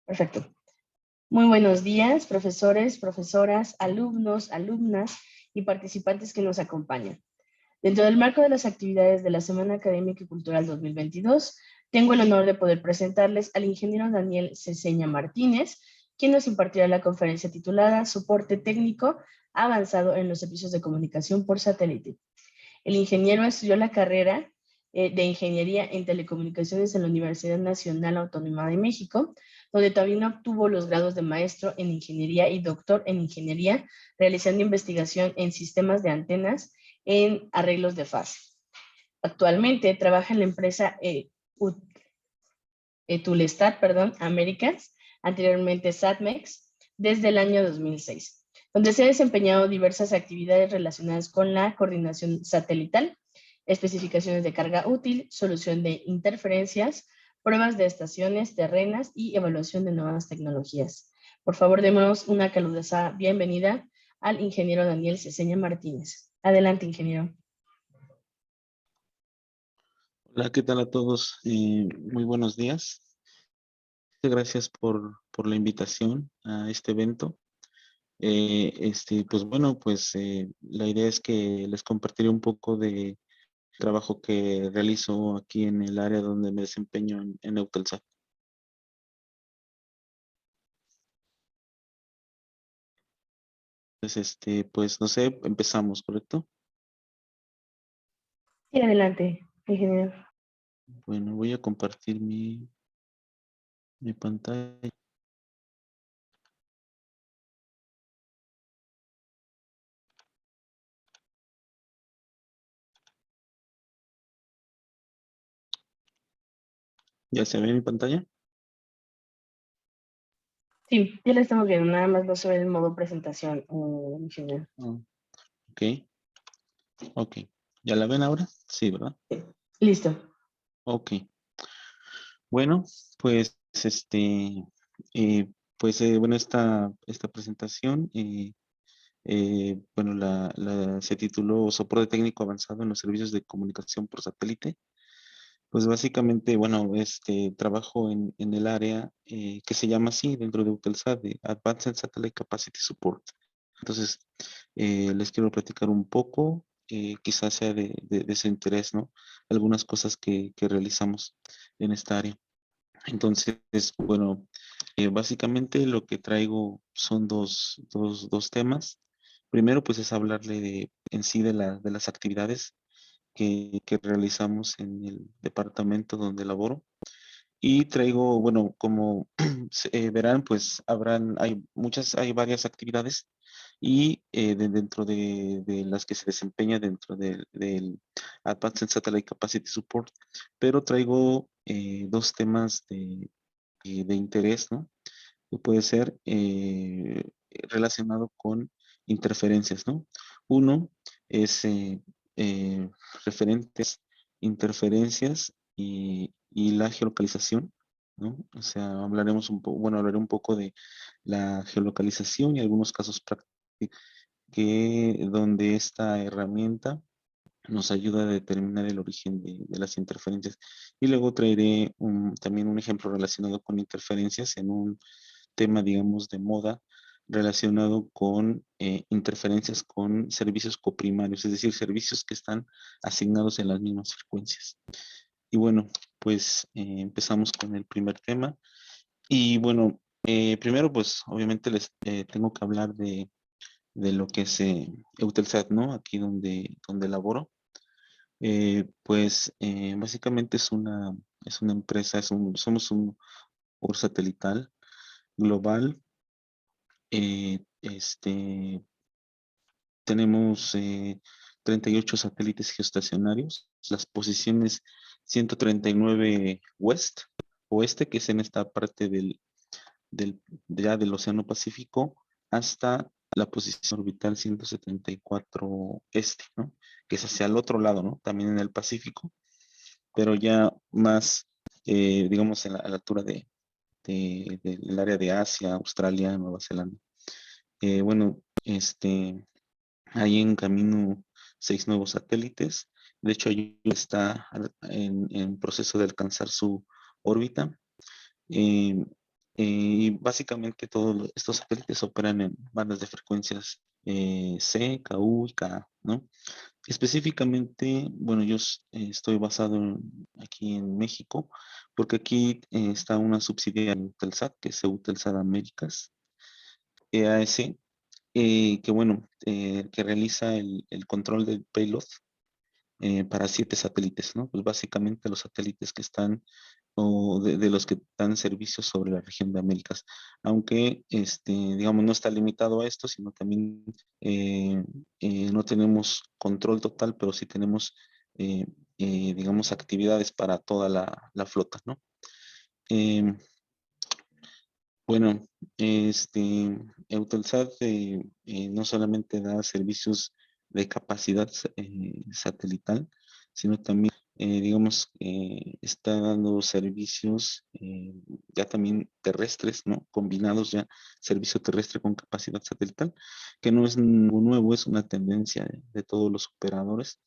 Perfecto. Muy buenos días, profesores, profesoras, alumnos, alumnas y participantes que nos acompañan. Dentro del marco de las actividades de la Semana Académica y Cultural 2022, tengo el honor de poder presentarles al ingeniero Daniel Ceseña Martínez, quien nos impartirá la conferencia titulada Soporte técnico avanzado en los servicios de comunicación por satélite. El ingeniero estudió la carrera de Ingeniería en Telecomunicaciones en la Universidad Nacional Autónoma de México, donde también obtuvo los grados de maestro en Ingeniería y doctor en Ingeniería, realizando investigación en sistemas de antenas en arreglos de fase. Actualmente trabaja en la empresa Tulestat, Américas, anteriormente Satmex, desde el año 2006, donde se ha desempeñado diversas actividades relacionadas con la coordinación satelital, especificaciones de carga útil, solución de interferencias, pruebas de estaciones terrenas y evaluación de nuevas tecnologías. Por favor, demos una calurosa bienvenida al ingeniero Daniel Ceseña Martínez. Adelante, ingeniero. Hola, ¿qué tal a todos? Muy buenos días. Gracias por la invitación a este evento. Pues bueno, la idea es que les compartiré un poco de trabajo que realizo aquí en el área donde me desempeño en Eutelsat. Pues no sé, empezamos, ¿correcto? Sí, adelante, ingeniero. Bueno, voy a compartir mi pantalla. ¿Ya se ve mi pantalla? Sí, ya la estamos viendo, nada más no se ve el modo presentación, ingeniero. Ok, ok. ¿Ya la ven ahora? Sí, ¿verdad? Listo. Ok. Bueno, pues bueno, esta presentación, bueno, se tituló Soporte técnico avanzado en los servicios de comunicación por satélite. Pues básicamente, bueno, trabajo en el área que se llama así dentro de Eutelsat, de Advanced Satellite Capacity Support. Entonces, les quiero platicar un poco, quizás sea de su interés, ¿no? Algunas cosas que realizamos en esta área. Entonces, bueno, básicamente lo que traigo son dos temas. Primero, pues es hablarle en sí de las actividades que realizamos en el departamento donde laboro. Y traigo, bueno, como verán, pues hay varias actividades y dentro de las que se desempeña dentro del Advanced Satellite Capacity Support, pero traigo dos temas de interés, ¿no? Que puede ser relacionado con interferencias, ¿no? Uno es eh, referentes, interferencias y la geolocalización, ¿no? O sea, hablaré un poco de la geolocalización y algunos casos prácticos donde esta herramienta nos ayuda a determinar el origen de las interferencias. Y luego traeré también un ejemplo relacionado con interferencias en un tema, digamos, de moda relacionado con interferencias con servicios coprimarios, es decir, servicios que están asignados en las mismas frecuencias. Y bueno, pues empezamos con el primer tema. Y bueno, primero pues obviamente les tengo que hablar de lo que es Eutelsat, ¿no? Aquí donde laboro. Básicamente es una empresa, somos un satelital global. Eh, este, Tenemos 38 satélites geoestacionarios, las posiciones 139 oeste, que es en esta parte ya del Océano Pacífico, hasta la posición orbital 174 este, ¿no? Que es hacia el otro lado, ¿no? También en el Pacífico, pero ya más, digamos, a la altura del área de Asia, Australia, Nueva Zelanda. Bueno, hay en camino 6 nuevos satélites. De hecho, ahí está en proceso de alcanzar su órbita. Y básicamente todos estos satélites operan en bandas de frecuencias C, KU y Ka, ¿no? Específicamente, bueno, estoy basado aquí en México, porque aquí está una subsidiaria de Eutelsat, que es Eutelsat Américas, EAS, que bueno, que realiza el control del payload para 7 satélites, ¿no? Pues básicamente los satélites que están o de los que dan servicios sobre la región de Américas. Aunque, digamos, no está limitado a esto, sino también no tenemos control total, pero sí tenemos, eh, digamos, actividades para toda la flota, ¿no? Em, bueno, Eutelsat no solamente da servicios de capacidad satelital, sino también, digamos, está dando servicios ya también terrestres, ¿no? Combinados ya, servicio terrestre con capacidad satelital, que no es algo nuevo, es una tendencia de todos los operadores.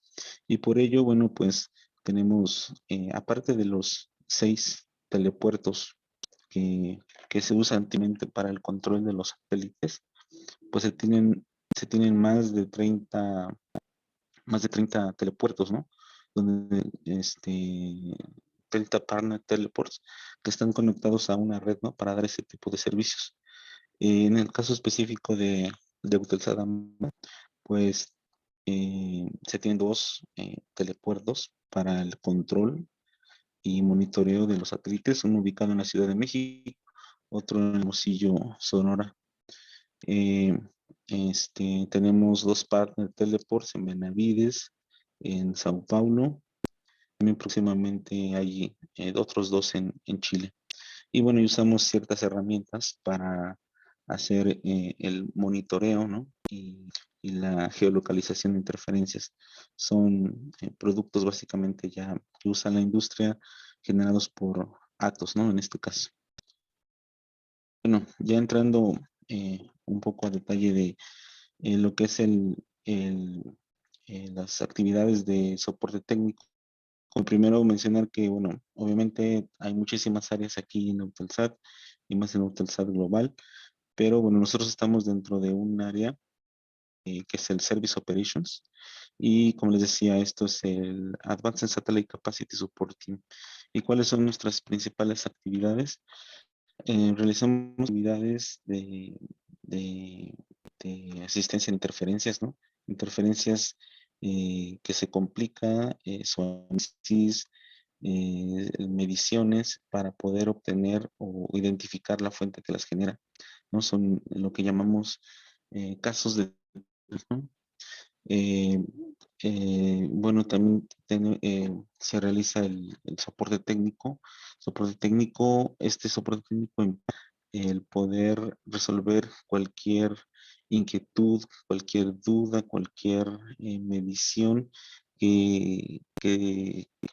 Y por ello, bueno, pues tenemos, aparte de los 6 telepuertos que, que se usa antiguamente para el control de los satélites, pues se tienen más de 30 telepuertos, ¿no? Donde 30 partner teleports que están conectados a una red, ¿no? Para dar ese tipo de servicios. En el caso específico de Eutelsat, pues se tienen 2 telepuertos para el control y monitoreo de los satélites, uno ubicado en la Ciudad de México, otro en Hermosillo, Sonora. Eh, Tenemos 2 partner teleports en Benavides, en Sao Paulo. También próximamente hay otros 2 en Chile. Y bueno, y usamos ciertas herramientas para hacer el monitoreo, ¿no? Y la geolocalización de interferencias. Son productos básicamente ya que usa la industria generados por Atos, ¿no? En este caso. Bueno, ya entrando un poco a detalle de lo que es las actividades de soporte técnico. Con primero mencionar que, bueno, obviamente hay muchísimas áreas aquí en Eutelsat y más en Eutelsat Global, pero bueno, nosotros estamos dentro de un área que es el Service Operations y como les decía, esto es el Advanced Satellite Capacity Support Team. ¿Y cuáles son nuestras principales actividades? Realizamos actividades de, de asistencia a interferencias, ¿no? Interferencias que se complica su análisis, mediciones para poder obtener o identificar la fuente que las genera, ¿no? Son lo que llamamos casos de, ¿no? Eh, bueno, también se realiza el soporte técnico. Este soporte técnico, el poder resolver cualquier inquietud, cualquier duda, cualquier medición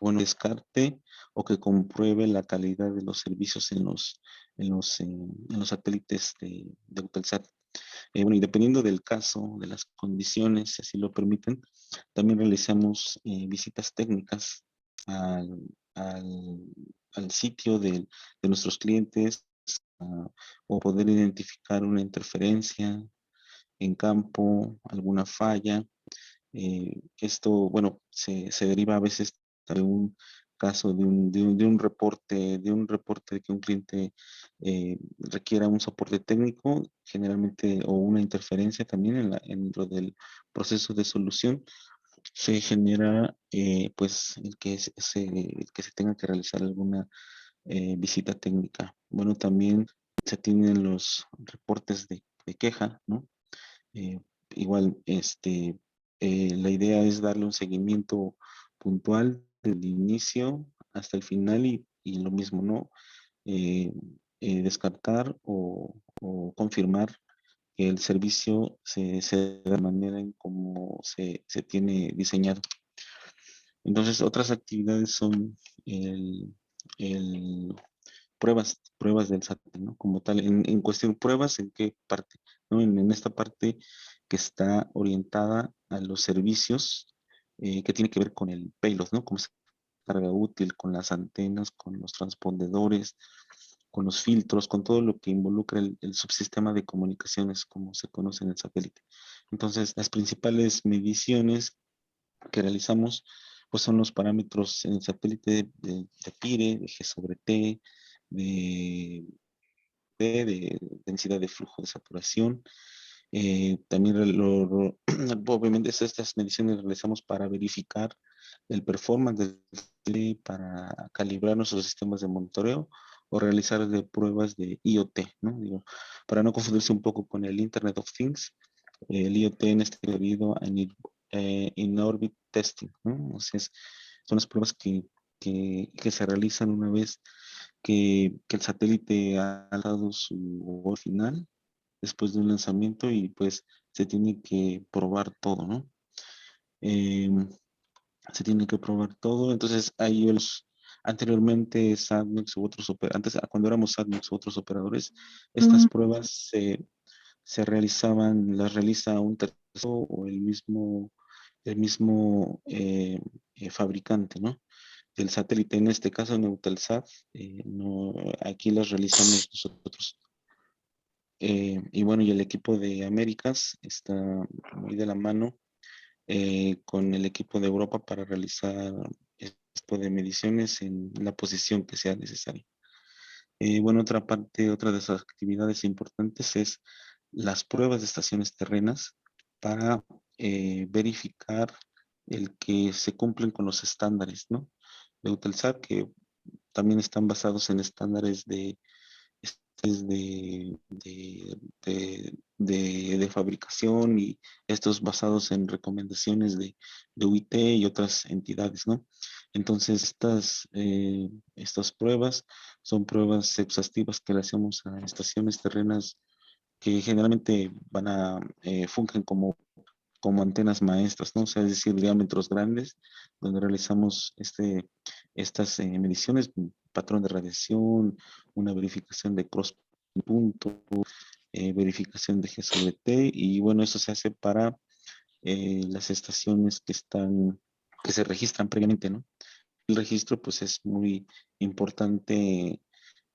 bueno, descarte o que compruebe la calidad de los servicios en los satélites de Eutelsat. Bueno, y dependiendo del caso, de las condiciones, si así lo permiten, también realizamos visitas técnicas al, al- al sitio de nuestros clientes, o poder identificar una interferencia en campo, alguna falla. Esto, bueno, se deriva a veces de un caso de un reporte de que un cliente requiera un soporte técnico, generalmente, o una interferencia también dentro del proceso de solución, se genera pues el que se tenga que realizar alguna visita técnica. Bueno, también se tienen los reportes de queja, ¿no? Eh, Igual, la idea es darle un seguimiento puntual desde el inicio hasta el final y lo mismo, ¿no? Eh, Descartar o confirmar que el servicio se da de manera en como se tiene diseñado. Entonces, otras actividades son el, el pruebas del satélite, ¿no? Como tal, en cuestión pruebas, ¿en qué parte? ¿No? En esta parte que está orientada a los servicios que tiene que ver con el payload, ¿no? Como carga útil, con las antenas, con los transpondedores, con los filtros, con todo lo que involucra el subsistema de comunicaciones, como se conoce en el satélite. Entonces, las principales mediciones que realizamos pues son los parámetros en el satélite de PIRE, de G sobre T, de de densidad de flujo de saturación. También obviamente estas mediciones las realizamos para verificar el performance del satélite, para calibrar nuestros sistemas de monitoreo o realizar pruebas de IoT, ¿no? Digo, para no confundirse un poco con el Internet of Things, el IoT en este debido a in-orbit testing, ¿no? O sea, son las pruebas que se realizan una vez que el satélite ha dado su vuelo final después de un lanzamiento y pues se tiene que probar todo, ¿no? Em, Se tiene que probar todo, entonces ahí anteriormente SatMex u otros antes cuando éramos SatMex u otros operadores, estas pruebas se realizaban, las realiza un tercero o el mismo fabricante, ¿no? Del satélite, en este caso en Eutelsat, no, aquí las realizamos nosotros. Y bueno, y el equipo de Américas está muy de la mano con el equipo de Europa para realizar este tipo de mediciones en la posición que sea necesaria. Bueno, otra de esas actividades importantes es las pruebas de estaciones terrenas para verificar el que se cumplen con los estándares, ¿no? De Eutelsat, que también están basados en estándares de fabricación y estos basados en recomendaciones de UIT y otras entidades, ¿no? Entonces, estas pruebas son pruebas exhaustivas que le hacemos a estaciones terrenas que generalmente fungen como antenas maestras, ¿no? O sea, es decir, diámetros grandes, donde realizamos estas mediciones, un patrón de radiación, una verificación de cross punto, verificación de G sobre T, y bueno, eso se hace para las estaciones que se registran previamente, ¿no? El registro, pues, es muy importante,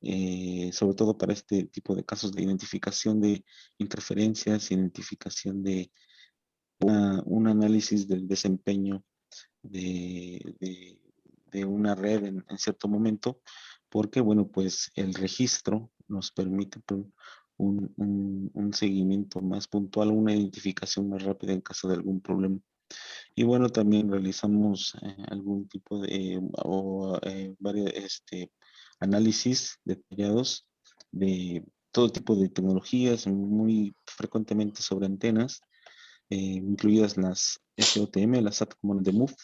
sobre todo para este tipo de casos de identificación de interferencias, identificación de un análisis del desempeño de una red en cierto momento, porque, bueno, pues el registro nos permite pues, un seguimiento más puntual, una identificación más rápida en caso de algún problema. Y bueno, también realizamos algún tipo de, varios análisis detallados de todo tipo de tecnologías, muy frecuentemente sobre antenas, incluidas las SOTM, las SAT Command de Move,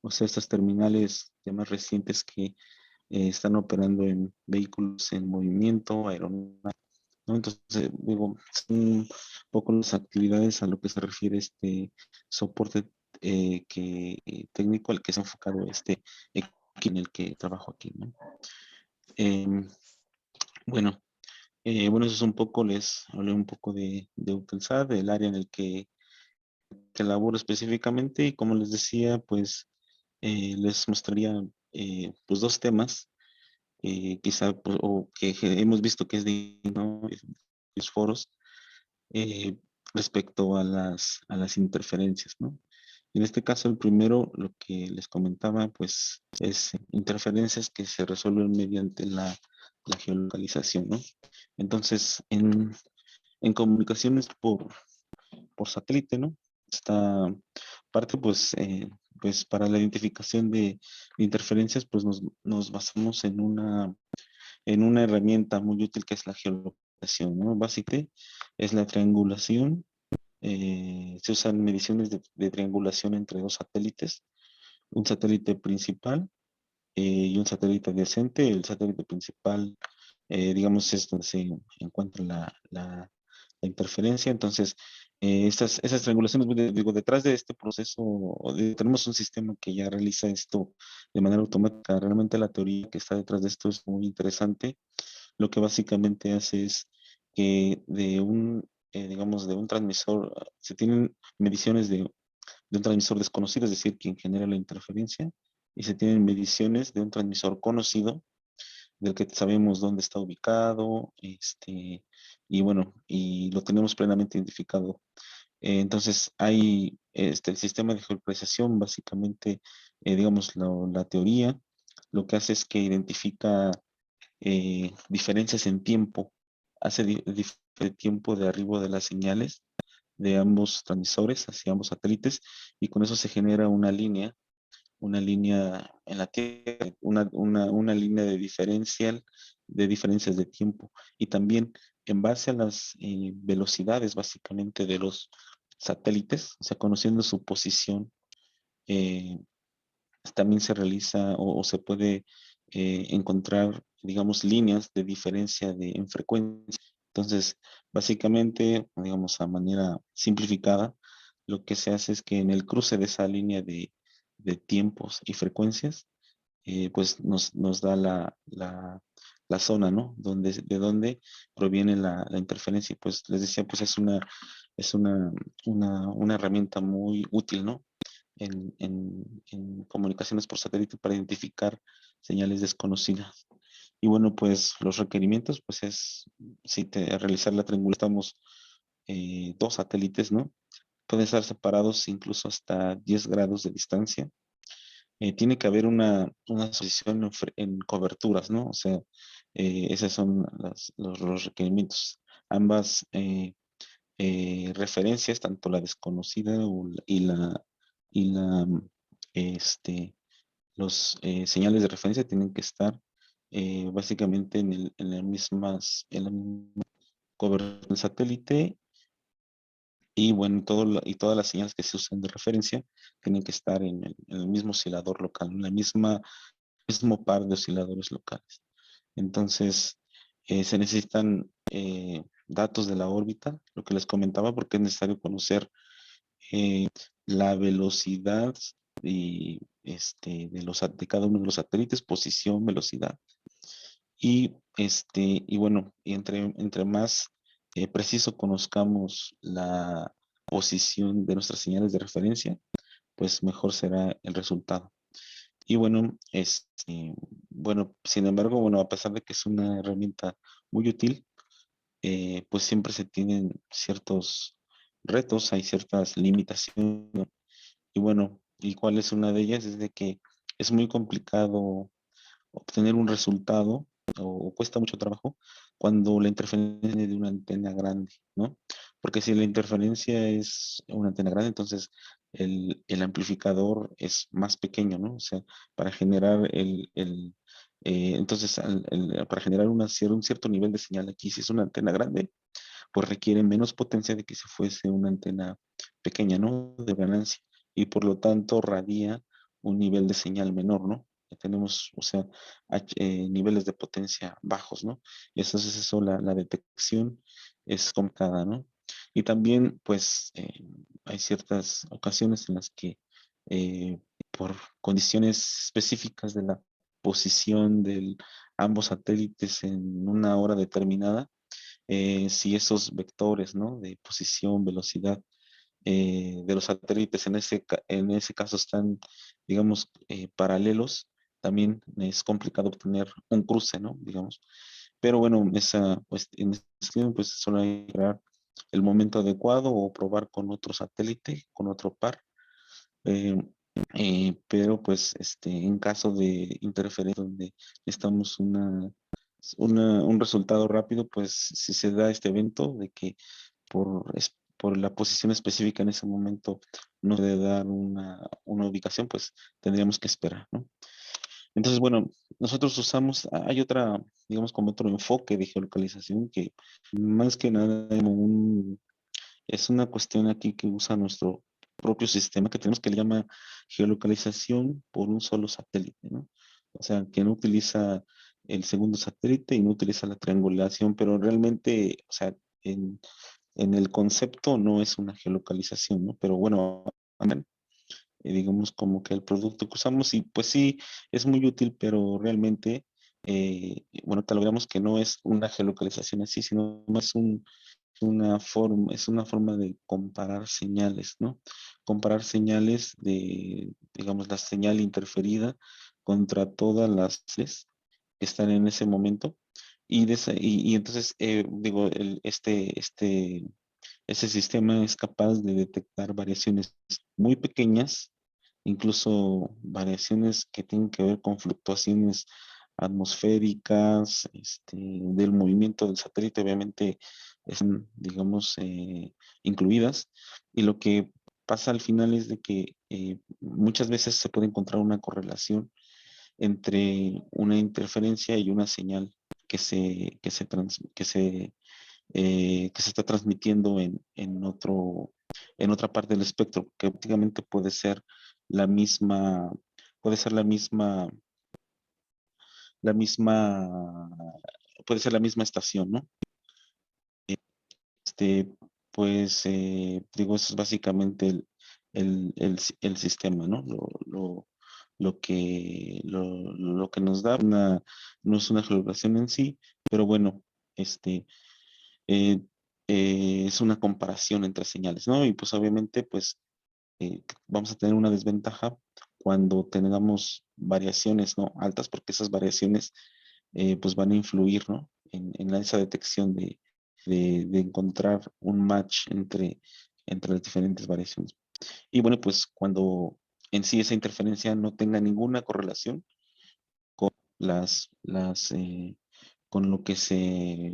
o sea, estas terminales ya más recientes que están operando en vehículos en movimiento, aeronaves, ¿no? Entonces, digo, son un poco las actividades a lo que se refiere este soporte técnico al que se ha enfocado este equipo en el que trabajo aquí, ¿no? Em, bueno, bueno, eso es un poco, les hablé un poco de Eutelsat, del área en el que laboro específicamente y como les decía, pues les mostraría pues dos temas, quizá pues, o hemos visto que es de ¿no? Los foros eh, respecto a las interferencias, ¿no? En este caso, el primero, lo que les comentaba, pues es interferencias que se resuelven mediante la geolocalización, ¿no? Entonces, en comunicaciones por satélite, ¿no? Esta parte, pues para la identificación de interferencias, pues nos basamos en una herramienta muy útil que es la geolocalización, ¿no? Básicamente es la triangulación. Se usan mediciones de triangulación entre dos satélites, un satélite principal y un satélite adyacente. El satélite principal, digamos, es donde se encuentra la interferencia. Entonces, esas triangulaciones, digo, detrás de este proceso, tenemos un sistema que ya realiza esto de manera automática. Realmente la teoría que está detrás de esto es muy interesante. Lo que básicamente hace es que digamos, de un transmisor, se tienen mediciones de un transmisor desconocido, es decir, quien genera la interferencia, y se tienen mediciones de un transmisor conocido, del que sabemos dónde está ubicado, y bueno, y lo tenemos plenamente identificado. Entonces, hay el sistema de geolocalización, básicamente, digamos, la teoría, lo que hace es que identifica diferencias en tiempo, hace el tiempo de arribo de las señales de ambos transmisores hacia ambos satélites, y con eso se genera una línea en la Tierra, una línea de diferencial, de diferencias de tiempo. Y también en base a las velocidades, básicamente, de los satélites, o sea, conociendo su posición, eh, también se realiza o se puede encontrar, digamos, líneas de diferencia en frecuencia. Entonces, básicamente, digamos, a manera simplificada, lo que se hace es que en el cruce de esa línea de tiempos y frecuencias, pues nos da la zona, ¿no? De donde proviene la interferencia. Y pues les decía, pues es una herramienta muy útil, ¿no? En comunicaciones por satélite para identificar señales desconocidas. Y bueno, pues los requerimientos, pues es, si realizar la triangulación, estamos dos satélites, ¿no? Pueden estar separados incluso hasta 10 grados de distancia. Tiene que haber una asociación en coberturas, ¿no? O sea, esos son los requerimientos. Ambas referencias, tanto la desconocida y la, este, los señales de referencia tienen que estar básicamente en la misma cobertura del satélite. Y bueno, y todas las señales que se usan de referencia tienen que estar en el mismo oscilador local, en la mismo par de osciladores locales. Entonces, se necesitan datos de la órbita, lo que les comentaba, porque es necesario conocer eh, la velocidad de cada uno de los satélites, posición, velocidad. Y bueno, y entre más preciso conozcamos la posición de nuestras señales de referencia, pues mejor será el resultado. Y bueno, sin embargo, bueno, a pesar de que es una herramienta muy útil, pues siempre se tienen ciertos retos, hay ciertas limitaciones. Y bueno, ¿y cuál es una de ellas? Es de que es muy complicado obtener un resultado, o cuesta mucho trabajo cuando la interferencia viene de una antena grande, ¿no? Porque si la interferencia es una antena grande, entonces el amplificador es más pequeño, ¿no? O sea, para generar entonces, para generar un cierto nivel de señal aquí, si es una antena grande, pues requiere menos potencia de que si fuese una antena pequeña, ¿no? De ganancia. Y por lo tanto radia un nivel de señal menor, ¿no? Tenemos, o sea, niveles de potencia bajos, ¿no? Y entonces eso, la detección es complicada, ¿no? Y también, pues, hay ciertas ocasiones en las que eh, por condiciones específicas de la posición de ambos satélites en una hora determinada, si esos vectores, ¿no? De posición, velocidad de los satélites en ese caso están, digamos, paralelos, también es complicado obtener un cruce, ¿no? Digamos. Pero bueno, pues, en ese sentido, pues solo hay que esperar el momento adecuado o probar con otro satélite, con otro par. eh, pero pues en caso de interferencia donde necesitamos un resultado rápido, pues si se da este evento de que por la posición específica en ese momento no debe dar una ubicación, pues tendríamos que esperar, ¿no? Entonces, bueno, nosotros hay digamos, como otro enfoque de geolocalización que más que nada es una cuestión aquí que usa nuestro propio sistema que tenemos, que le llama geolocalización por un solo satélite, ¿no? O sea, que no utiliza el segundo satélite y no utiliza la triangulación, pero realmente, o sea, en el concepto no es una geolocalización, ¿no? Pero bueno, digamos como que el producto que usamos, y pues sí, es muy útil, pero realmente, bueno, te logramos que no es una geolocalización así, sino más es una forma de comparar señales, ¿no? Comparar señales digamos, la señal interferida contra todas las señales que están en ese momento. Y entonces, digo, ese sistema es capaz de detectar variaciones muy pequeñas, incluso variaciones que tienen que ver con fluctuaciones atmosféricas, del movimiento del satélite, obviamente están, digamos, incluidas. Y lo que pasa al final es de que muchas veces se puede encontrar una correlación entre una interferencia y una señal que se está transmitiendo en otra parte del espectro, que prácticamente la misma, puede ser la misma, puede ser la misma estación, ¿no? Este, pues, digo, eso es básicamente el sistema, ¿no? Lo que nos da no es una geolocación en sí, pero bueno, este, eh, es una comparación entre señales, ¿no? Y pues obviamente, pues vamos a tener una desventaja cuando tengamos variaciones, ¿no? Altas, porque esas variaciones pues van a influir, ¿no? En esa detección de encontrar un match entre las diferentes variaciones. Y bueno, pues cuando en sí esa interferencia no tenga ninguna correlación las con lo que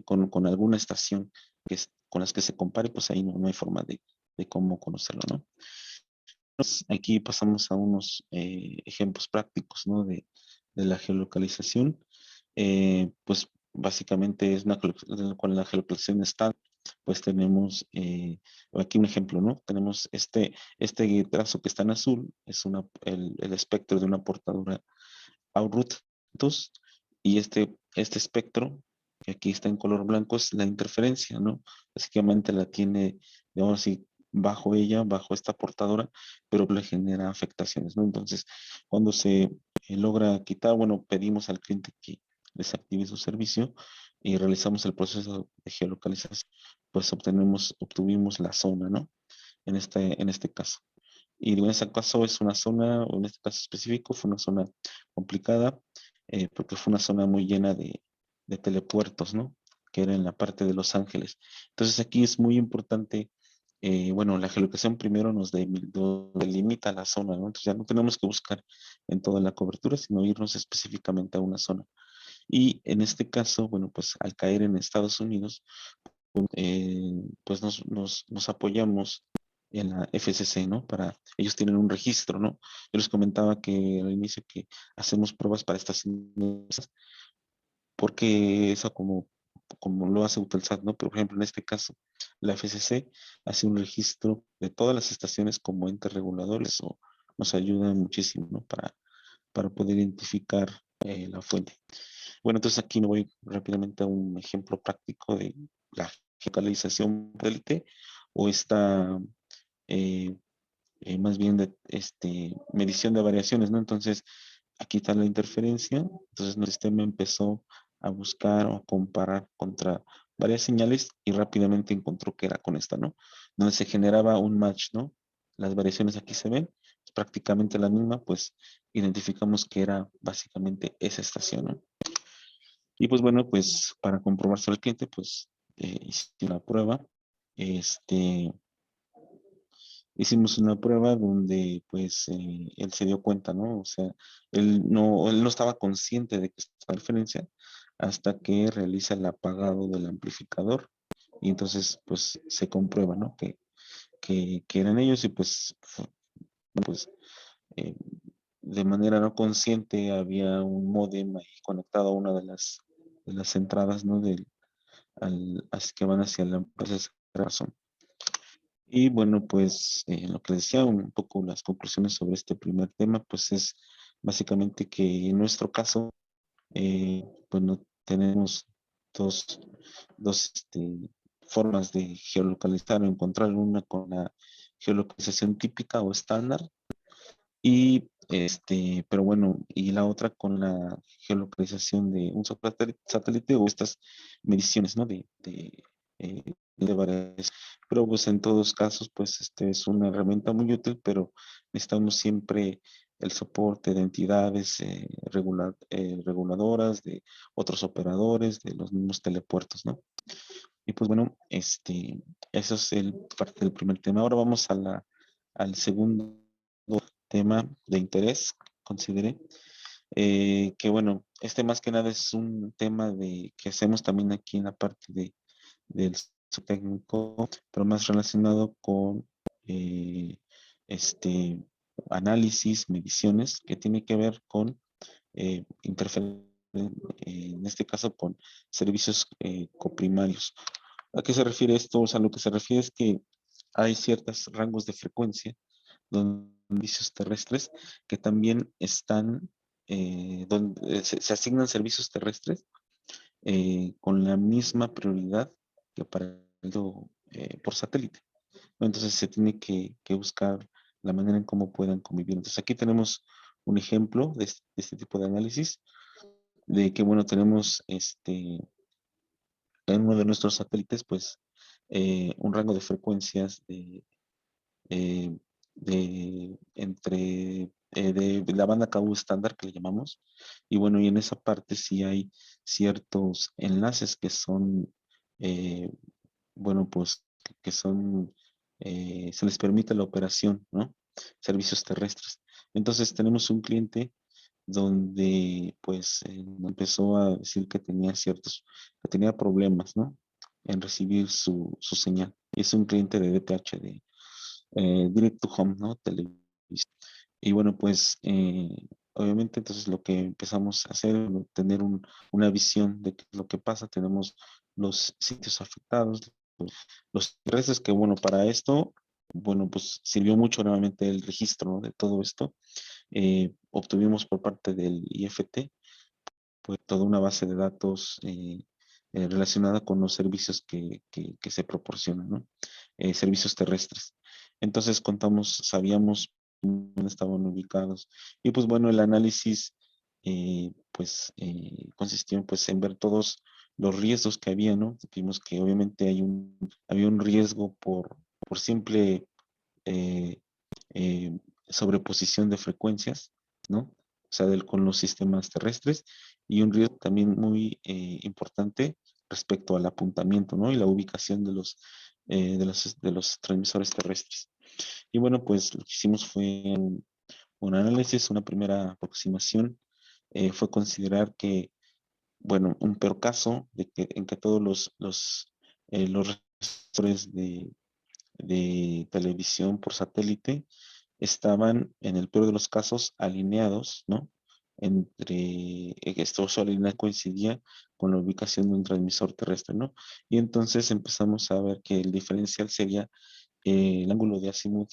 con alguna estación con las que se compare, pues ahí no hay forma de cómo conocerlo, ¿no? Aquí pasamos a unos ejemplos prácticos, ¿no? De la geolocalización. Pues básicamente es con la geolocalización está, pues tenemos aquí un ejemplo, ¿no? Tenemos este trazo que está en azul, es el espectro de una portadora Auroot 2, y este espectro, que aquí está en color blanco, es la interferencia, ¿no? Básicamente la tiene, digamos así, bajo ella, bajo esta portadora, pero le genera afectaciones, ¿no? Entonces, cuando se logra quitar, bueno, pedimos al cliente que desactive su servicio y realizamos el proceso de geolocalización, pues obtuvimos la zona, ¿no? En este caso. Y en ese caso es una zona, o en este caso específico, fue una zona complicada, porque fue una zona muy llena de telepuertos, ¿no? Que era en la parte de Los Ángeles. Entonces aquí es muy importante, bueno, la geolocación primero nos delimita la zona, ¿no? Entonces ya no tenemos que buscar en toda la cobertura, sino irnos específicamente a una zona. Y en este caso, bueno, pues al caer en Estados Unidos, pues nos apoyamos en la FCC, ¿no? Ellos tienen un registro, ¿no? Yo les comentaba que al inicio que hacemos pruebas para estaciones, porque eso como lo hace Eutelsat, ¿no? Pero, por ejemplo, en este caso, la FCC hace un registro de todas las estaciones como entes reguladores, o nos ayuda muchísimo, ¿no? Para poder identificar la fuente. Bueno, entonces aquí me voy rápidamente a un ejemplo práctico de la localización satélite, o esta eh, más bien de medición de variaciones, ¿no? Entonces, aquí está la interferencia. Entonces, nuestro sistema empezó a buscar o a comparar contra varias señales y rápidamente encontró que era con esta, ¿no? Donde se generaba un match, ¿no? Las variaciones aquí se ven, es prácticamente la misma, pues identificamos que era básicamente esa estación, ¿no? Y pues bueno, pues para comprobarse al cliente, pues hice una prueba. Este, Hicimos una prueba donde pues él se dio cuenta, ¿no? O sea, él no estaba consciente de que estaba referencia hasta que realiza el apagado del amplificador, y entonces pues se comprueba, ¿no? Que eran ellos, y pues, pues eh, de manera no consciente había un módem ahí conectado a una de las entradas, ¿no? Así que van hacia la empresa razón. Y bueno, pues lo que decía, un poco las conclusiones sobre este primer tema, pues es básicamente que en nuestro caso, pues no tenemos dos, dos formas de geolocalizar o encontrar, una con la geolocalización típica o estándar, y pero bueno, y la otra con la geolocalización de un satélite o estas mediciones, ¿no? De varias. Pero pues en todos casos, pues es una herramienta muy útil, pero necesitamos siempre el soporte de entidades reguladoras, de otros operadores, de los mismos telepuertos, ¿no? Y pues bueno, eso es parte del primer tema. Ahora vamos al segundo tema de interés, consideré, que bueno, más que nada es un tema que hacemos también aquí en la parte del técnico, pero más relacionado con eh, este análisis, mediciones, que tiene que ver con interferencia, en este caso con servicios coprimarios. ¿A qué se refiere esto? O sea, lo que se refiere es que hay ciertos rangos de frecuencia donde servicios terrestres que también están, donde se asignan servicios terrestres con la misma prioridad que para por satélite, ¿no? Entonces se tiene que buscar la manera en cómo puedan convivir. Entonces aquí tenemos un ejemplo de este tipo de análisis, de que, bueno, tenemos en uno de nuestros satélites, pues, un rango de frecuencias eh, de la banda KU estándar que le llamamos. Y bueno, y en esa parte sí hay ciertos enlaces que son, eh, bueno, pues, que son, se les permite la operación, ¿no? Servicios terrestres. Entonces tenemos un cliente donde pues empezó a decir que tenía problemas, ¿no? En recibir su señal. Y es un cliente de DTH, de Direct to Home, ¿no? Televisión. Y bueno, pues obviamente entonces lo que empezamos a hacer, tener una visión de qué es lo que pasa, tenemos los sitios afectados, los ingresos que, bueno, para esto, bueno, pues sirvió mucho nuevamente el registro, ¿no? De todo esto. Obtuvimos por parte del IFT, pues toda una base de datos relacionada con los servicios que se proporcionan, ¿no? Servicios terrestres. Entonces sabíamos dónde estaban ubicados. Y pues bueno, el análisis pues consistió pues en ver todos los riesgos que había, ¿no? Vimos que obviamente había un riesgo por simple eh, eh, sobreposición de frecuencias, ¿no? O sea, con los sistemas terrestres, y un riesgo también muy importante respecto al apuntamiento, ¿no? Y la ubicación de los transmisores terrestres. Y bueno, pues lo que hicimos fue un análisis, una primera aproximación, fue considerar que, bueno, un peor caso en que todos los receptores de televisión por satélite estaban, en el peor de los casos, alineados, ¿no? Esto coincidía con la ubicación de un transmisor terrestre, ¿no? Y entonces empezamos a ver que el diferencial sería el ángulo de azimut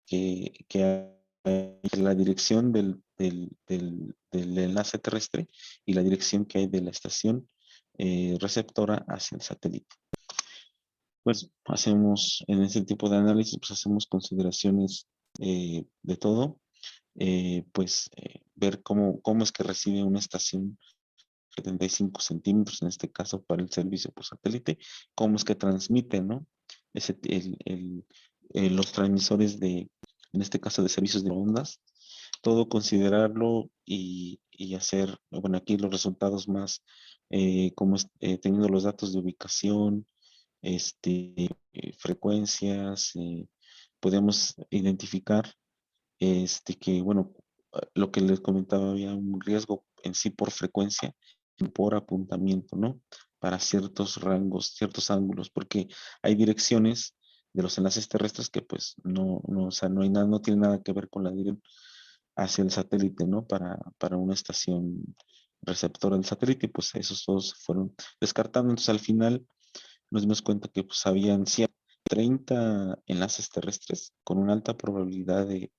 que hay entre la dirección del enlace terrestre y la dirección que hay de la estación receptora hacia el satélite. Pues hacemos, en ese tipo de análisis, pues hacemos consideraciones de todo, ver cómo es que recibe una estación 75 centímetros, en este caso para el servicio por satélite, cómo es que transmite, ¿no? Los transmisores en este caso de servicios de ondas, todo considerarlo y hacer, bueno, aquí los resultados más, teniendo los datos de ubicación, frecuencias, podemos identificar que, bueno, lo que les comentaba, había un riesgo en sí por frecuencia y por apuntamiento, ¿no? Para ciertos rangos, ciertos ángulos, porque hay direcciones de los enlaces terrestres que pues o sea, no hay nada, no tiene nada que ver con la dirección hacia el satélite, ¿no? Para una estación receptora del satélite, y pues esos todos se fueron descartando. Entonces al final nos dimos cuenta que pues habían 30 enlaces terrestres con una alta probabilidad de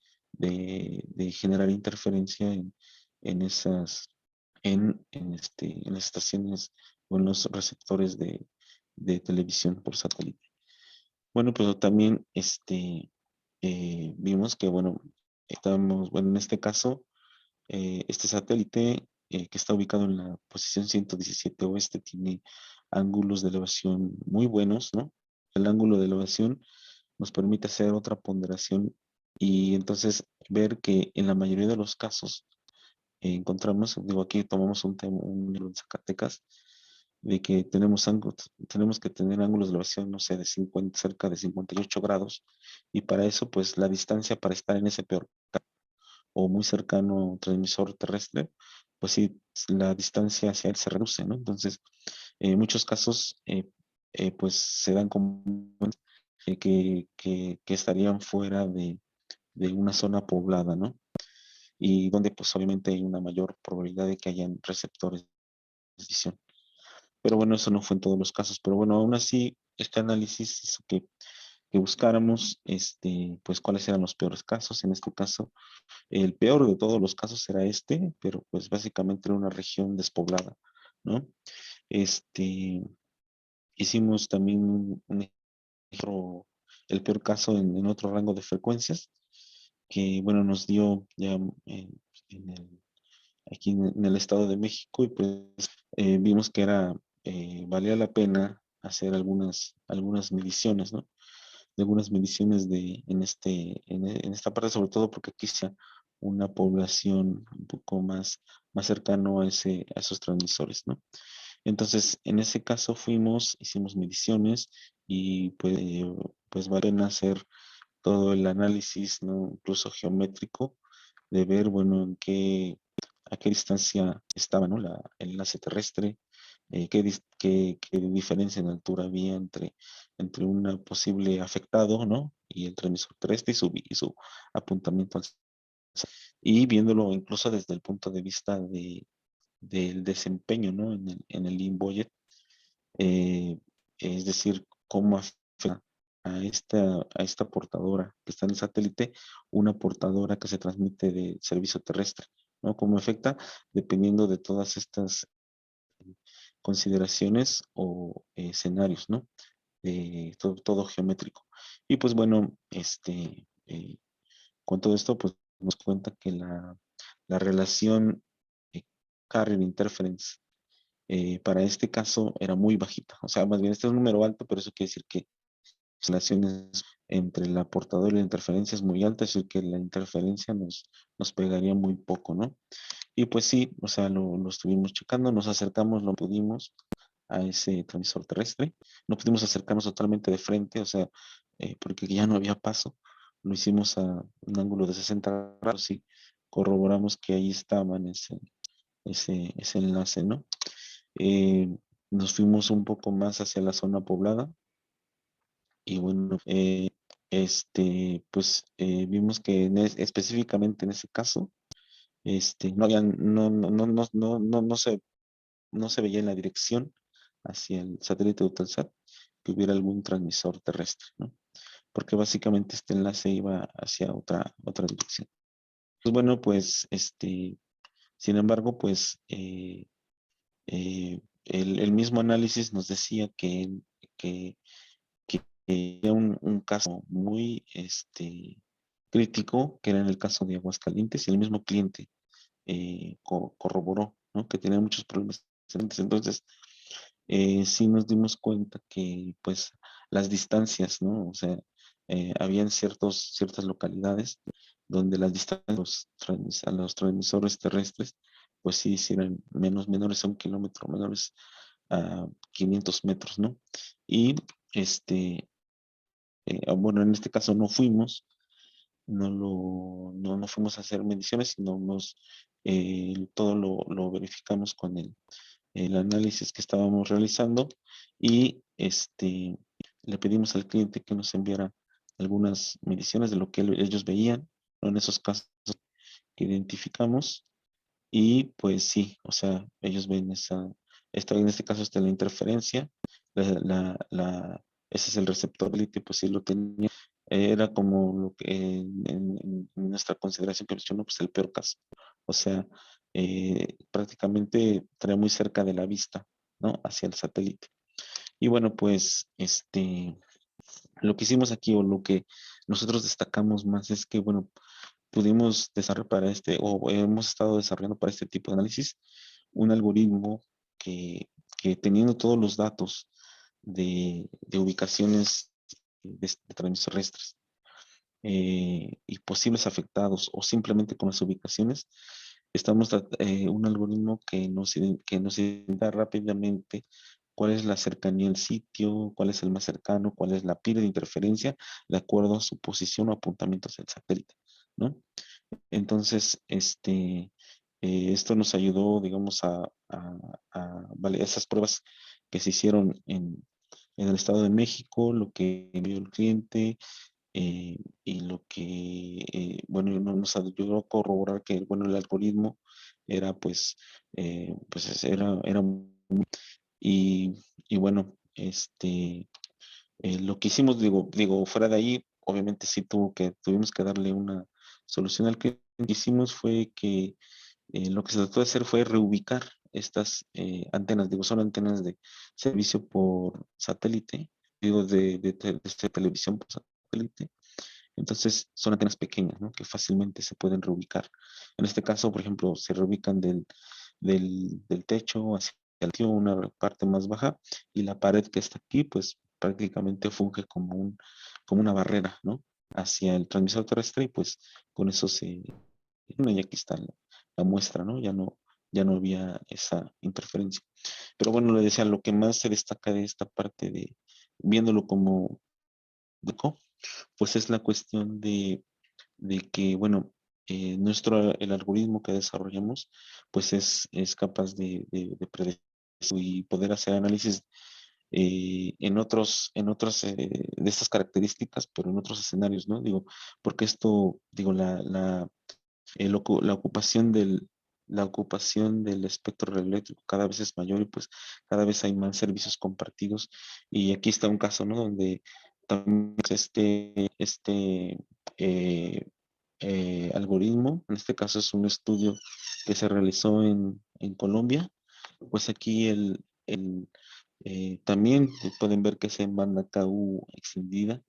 generar interferencia en esas, en las estaciones o en los receptores de televisión por satélite. Bueno, pero también vimos que, bueno, bueno, en este caso, este satélite que está ubicado en la posición 117 oeste tiene ángulos de elevación muy buenos, ¿no? El ángulo de elevación nos permite hacer otra ponderación Y entonces ver que en la mayoría de los casos encontramos, digo, aquí tomamos un tema, un ejemplo en Zacatecas, de que tenemos que tener ángulos de elevación, no sé, de 50, cerca de 58 grados, y para eso, pues la distancia para estar en ese peor o muy cercano a un transmisor terrestre, pues sí, la distancia hacia él se reduce, ¿no? Entonces, en muchos casos, pues se dan como que estarían fuera de una zona poblada, ¿no? Y donde pues obviamente hay una mayor probabilidad de que hayan receptores de visión. Pero bueno, eso no fue en todos los casos. Pero bueno, aún así, este análisis hizo que buscáramos, pues cuáles eran los peores casos. En este caso, el peor de todos los casos era este, pero pues básicamente era una región despoblada, ¿no? Este, hicimos también el peor caso en otro rango de frecuencias, que bueno, nos dio ya en el aquí en el Estado de México y pues vimos que valía la pena hacer algunas mediciones, ¿no? De algunas mediciones en esta parte, sobre todo porque aquí sea una población un poco más cercano a esos transmisores, ¿no? Entonces, en ese caso hicimos mediciones y pues vale la pena hacer todo el análisis, ¿no? Incluso geométrico, de ver, bueno, a qué distancia estaba, ¿no? El enlace terrestre, qué diferencia en altura había entre un posible afectado, ¿no? Y el transmisor terrestre y su apuntamiento y viéndolo incluso desde el punto de vista del desempeño, ¿no? En el limboyet, eh, es decir, cómo afecta a esta portadora que está en el satélite, una portadora que se transmite de servicio terrestre, ¿no? Cómo afecta dependiendo de todas estas consideraciones o escenarios, ¿no? De todo geométrico. Y pues bueno, con todo esto, pues nos cuenta que la relación eh, carrier interference para este caso era muy bajita. O sea, más bien este es un número alto, pero eso quiere decir que las relaciones entre la portadora y la interferencia es muy alta, es decir, que la interferencia nos pegaría muy poco, ¿no? Y pues sí, o sea, lo estuvimos checando, nos acercamos, lo pudimos a ese transmisor terrestre. No pudimos acercarnos totalmente de frente, o sea, porque ya no había paso. Lo hicimos a un ángulo de 60 grados y corroboramos que ahí estaban ese enlace, ¿no? Eh, Nos fuimos un poco más hacia la zona poblada y bueno, pues vimos que específicamente en ese caso, no había, no se veía en la dirección hacia el satélite de Eutelsat que hubiera algún transmisor terrestre, ¿no? Porque básicamente este enlace iba hacia otra dirección. Pues bueno, pues sin embargo, pues el mismo análisis nos decía que, que era un caso muy crítico, que era en el caso de Aguascalientes, y el mismo cliente corroboró, ¿no? Que tenía muchos problemas. Entonces, sí nos dimos cuenta que pues las distancias, ¿no? O sea, habían ciertas localidades donde las distancias a los transmisores terrestres, pues sí eran menores a 1 kilómetro, menores a 500 metros, ¿no? Y bueno, en este caso no fuimos, no fuimos a hacer mediciones, sino todo lo verificamos con el análisis que estábamos realizando y le pedimos al cliente que nos enviara algunas mediciones de lo que ellos veían, ¿no? En esos casos que identificamos y pues sí, o sea, ellos ven en este caso está la interferencia, la, la, ese es el receptor satélite, pues sí lo tenía, era como lo que en nuestra consideración que mencionó, pues el peor caso. O sea, prácticamente estaría muy cerca de la vista, ¿no? Hacia el satélite. Y bueno, pues lo que hicimos aquí o lo que nosotros destacamos más es que, bueno, pudimos desarrollar o hemos estado desarrollando para este tipo de análisis, un algoritmo que teniendo todos los datos de ubicaciones de transmisores terrestres, y posibles afectados o simplemente con las ubicaciones, estamos un algoritmo que nos identifica rápidamente cuál es la cercanía al sitio, cuál es el más cercano, cuál es la pila de interferencia, de acuerdo a su posición o apuntamientos del satélite, ¿no? Entonces, esto nos ayudó, digamos, vale, esas pruebas que se hicieron en el Estado de México, lo que envió el cliente, y lo que, bueno, nos ayudó a corroborar que, bueno, el algoritmo era, pues, era, y, y bueno, lo que hicimos, digo, fuera de ahí, obviamente sí tuvimos que darle una solución al que hicimos fue que lo que se trató de hacer fue reubicar estas antenas, digo, son antenas de servicio por satélite, digo, de televisión por satélite. Entonces son antenas pequeñas, ¿no? Que fácilmente se pueden reubicar. En este caso, por ejemplo, se reubican del techo hacia el tío, una parte más baja, y la pared que está aquí, pues prácticamente funge como una barrera, ¿no? Hacia el transmisor terrestre, y pues con eso bueno, y aquí está la muestra, ¿no? Ya no había esa interferencia. Pero bueno, le decía, lo que más se destaca de esta parte viéndolo como pues es la cuestión de que, bueno, el algoritmo que desarrollamos, pues es capaz de predecir y poder hacer análisis en otros de estas características, pero en otros escenarios, ¿no? Digo, porque esto, digo, la ocupación del espectro radioeléctrico cada vez es mayor y pues cada vez hay más servicios compartidos. Y aquí está un caso, ¿no? Donde también eh, algoritmo, en este caso es un estudio que se realizó en Colombia, pues aquí también pueden ver que es en banda KU extendida,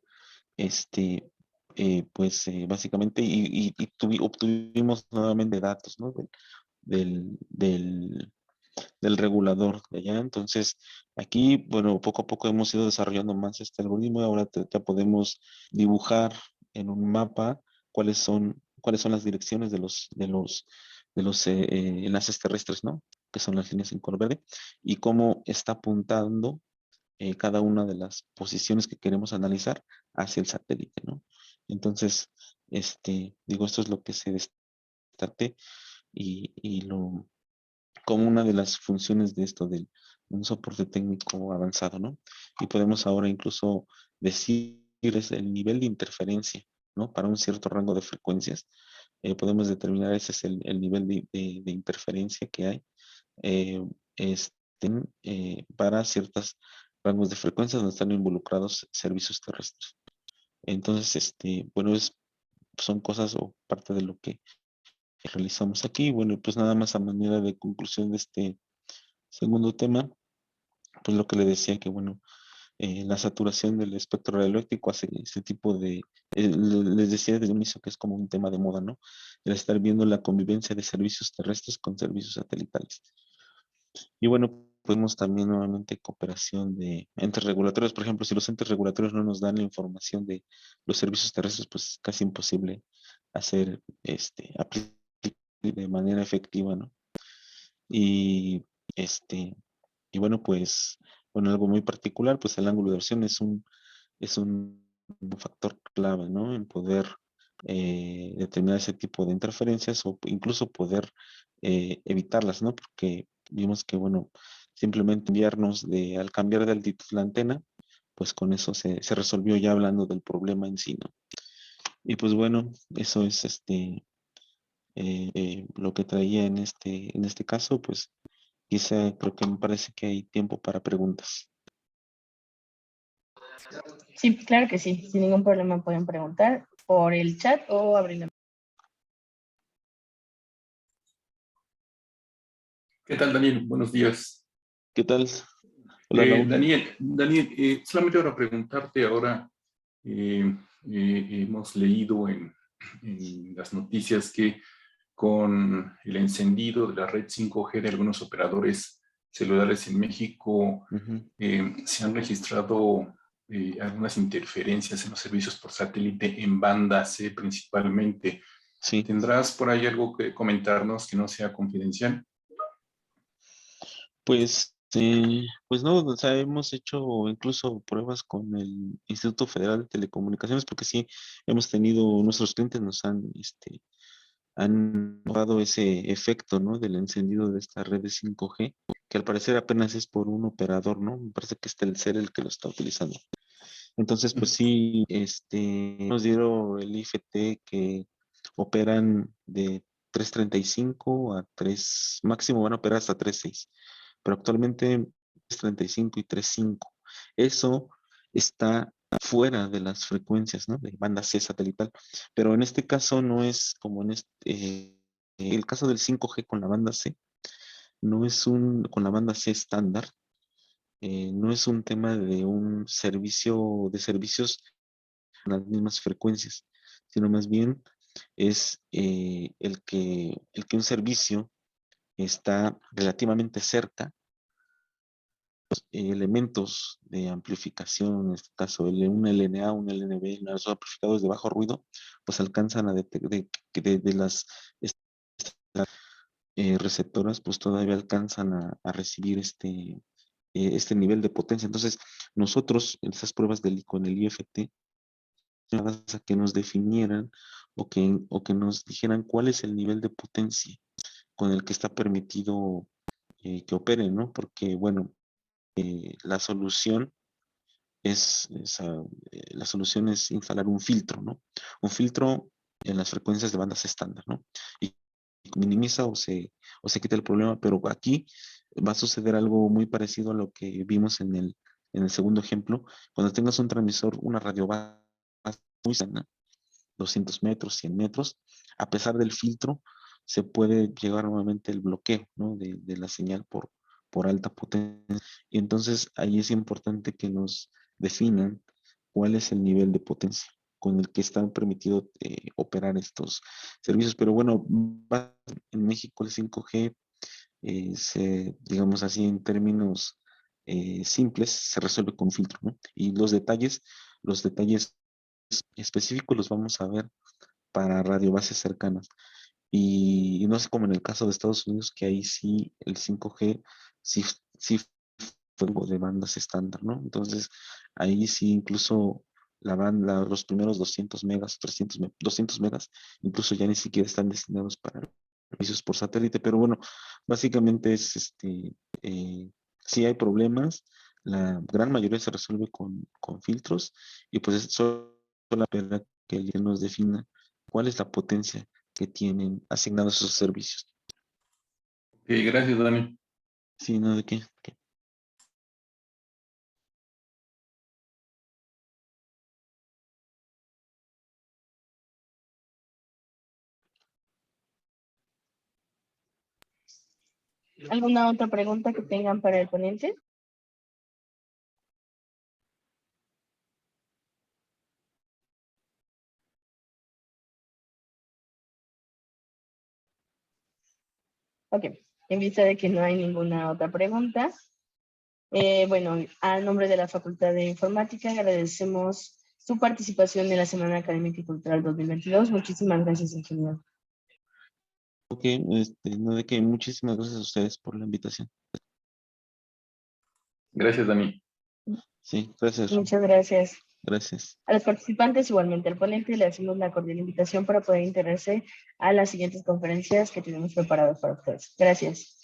este, básicamente, obtuvimos nuevamente datos, ¿no? Del, del, del regulador de allá. Entonces, aquí, bueno, poco a poco hemos ido desarrollando más este algoritmo y ahora ya podemos dibujar en un mapa cuáles son las direcciones de los enlaces terrestres, ¿no? Que son las líneas en color verde, y cómo está apuntando cada una de las posiciones que queremos analizar hacia el satélite, ¿no? Entonces, digo, esto es lo que se destaque como una de las funciones de esto del un soporte técnico avanzado, ¿no? Y podemos ahora incluso decir es el nivel de interferencia, ¿no? Para un cierto rango de frecuencias. Podemos determinar ese es el nivel de interferencia que hay eh, para ciertos rangos de frecuencias donde están involucrados servicios terrestres. Entonces, bueno, son cosas o parte de lo que realizamos aquí. Bueno, pues nada más a manera de conclusión de este segundo tema, pues lo que le decía que, bueno, la saturación del espectro radioeléctrico hace este tipo les decía desde el inicio que es como un tema de moda, ¿no? El estar viendo la convivencia de servicios terrestres con servicios satelitales. Y bueno, podemos también nuevamente cooperación de entes regulatorios. Por ejemplo, si los entes regulatorios no nos dan la información de los servicios terrestres, pues es casi imposible hacer aplicar de manera efectiva, ¿no? Y este, y bueno, pues, bueno, algo muy particular, pues el ángulo de versión es un factor clave, ¿no? En poder determinar ese tipo de interferencias o incluso poder evitarlas, ¿no? Porque vimos que, bueno, simplemente al cambiar de altitud la antena, pues con eso se resolvió ya hablando del problema en sí, ¿no? Y pues bueno, eso es lo que traía en este caso, pues quizá creo que me parece que hay tiempo para preguntas. Sí, claro que sí, sin ningún problema pueden preguntar por el chat o abrir la... ¿Qué tal, Daniel? Buenos días. ¿Qué tal? Hola, Raúl. Daniel, solamente para preguntarte ahora, hemos leído en las noticias que con el encendido de la red 5G de algunos operadores celulares en México, Ujú. se han registrado algunas interferencias en los servicios por satélite en banda C principalmente. Sí. ¿Tendrás por ahí algo que comentarnos que no sea confidencial? Pues no, o sea, hemos hecho incluso pruebas con el Instituto Federal de Telecomunicaciones, porque sí hemos tenido, nuestros clientes nos han dado ese efecto, ¿no? Del encendido de esta red de 5G, que al parecer apenas es por un operador, ¿no? Me parece que es Telcel el que lo está utilizando. Entonces, pues sí, nos dieron el IFT que operan de 3.35 a 3, máximo van a operar hasta 3.6, pero actualmente 3.35 y 3.5. Eso está fuera de las frecuencias, ¿no? De banda C satelital, pero en este caso no es como en el caso del 5G con la banda C, con la banda C estándar, no es un tema de un servicio, de servicios con las mismas frecuencias, sino más bien es el que un servicio está relativamente cerca, elementos de amplificación, en este caso un LNA, un LNB, los amplificadores de bajo ruido, pues alcanzan a detectar de las receptoras, pues todavía alcanzan a recibir este nivel de potencia. Entonces, nosotros en esas pruebas con el IFT, a que nos definieran o que nos dijeran cuál es el nivel de potencia con el que está permitido que operen, ¿no? Porque, bueno, la solución la solución es instalar un filtro, ¿no? Un filtro en las frecuencias de bandas estándar, ¿no? Y minimiza o se quita el problema, pero aquí va a suceder algo muy parecido a lo que vimos en el segundo ejemplo. Cuando tengas un transmisor, una radio base muy sana, 200 metros, 100 metros, a pesar del filtro, se puede llegar nuevamente el bloqueo, ¿no? de la señal por alta potencia. Y entonces ahí es importante que nos definan cuál es el nivel de potencia con el que están permitidos operar estos servicios. Pero bueno, en México el 5G, digamos así, en términos simples, se resuelve con filtro, ¿no? Y los detalles específicos los vamos a ver para radiobases cercanas. Y no sé, como en el caso de Estados Unidos, que ahí sí el 5G sí fue de bandas estándar, ¿no? Entonces, ahí sí incluso la banda, los primeros 200 megas, 200 megas, incluso ya ni siquiera están destinados para servicios por satélite, pero bueno, básicamente sí hay problemas, la gran mayoría se resuelve con filtros, y pues es solo la pena que alguien nos defina cuál es la potencia que tienen asignados esos servicios. Gracias, Dani. Sí, no, ¿de qué? ¿Alguna otra pregunta que tengan para el ponente? Ok, en vista de que no hay ninguna otra pregunta, bueno, a nombre de la Facultad de Informática agradecemos su participación en la Semana Académica y Cultural 2022. Muchísimas gracias, ingeniero. Ok, no, de qué, muchísimas gracias a ustedes por la invitación. Gracias, Dani. Sí, gracias. Muchas gracias. Gracias. A los participantes, igualmente al ponente, le hacemos la cordial invitación para poder integrarse a las siguientes conferencias que tenemos preparadas para ustedes. Gracias.